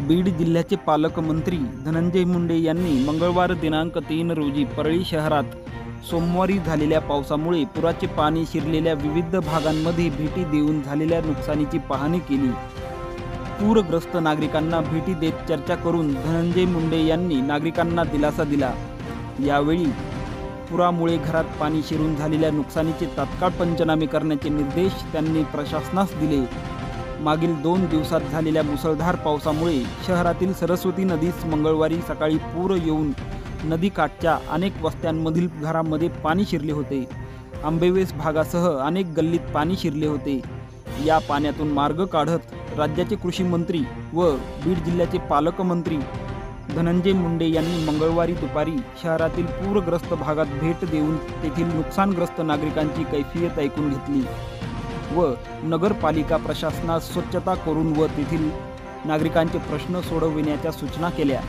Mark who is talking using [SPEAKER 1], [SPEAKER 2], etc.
[SPEAKER 1] बीड जिल्ह्याचे पालकमंत्री धनंजय मुंडे यांनी मंगळवार दिनांक 3 रोजी परळी शहरात सोमवारी झालेल्या पावसामुळे पुराचे पाणी शिरलेल्या विविध भागांमध्ये भेटी देऊन झालेल्या नुकसानीची पाहणी केली। पूरग्रस्त नागरिकांना भेटी देत चर्चा करून धनंजय मुंडे यांनी नागरिकांना दिलासा दिला। यावेळी पुरामुळे घरात पाणी शिरून झालेल्या नुकसानीचे तात्काळ पंचनामे करण्याचे निर्देश त्यांनी प्रशासनास दिले। मागील 2 दिवसात झालेल्या मुसळधार पावसामुळे शहरातील सरस्वती नदीस मंगळवारी सकाळी पूर येऊन नदीकाठच्या अनेक वस्त्यांमधील घरांमध्ये पाणी शिरले होते। आंबेवेस भागासह अनेक गल्लीत पाणी शिरले होते। या पाण्यातून मार्ग काढत राज्याचे कृषी मंत्री व बीड जिल्ह्याचे पालकमंत्री धनंजय मुंडे यांनी मंगळवारी दुपारी शहरातील पूरग्रस्त भागात भेट देऊन तेथील नुकसानग्रस्त नागरिकांची कैफियत ऐकून घेतली व नगरपालिका प्रशासनास स्वच्छता करून व तेथील नागरिकांचे प्रश्न सोडविण्याच्या सूचना केल्या।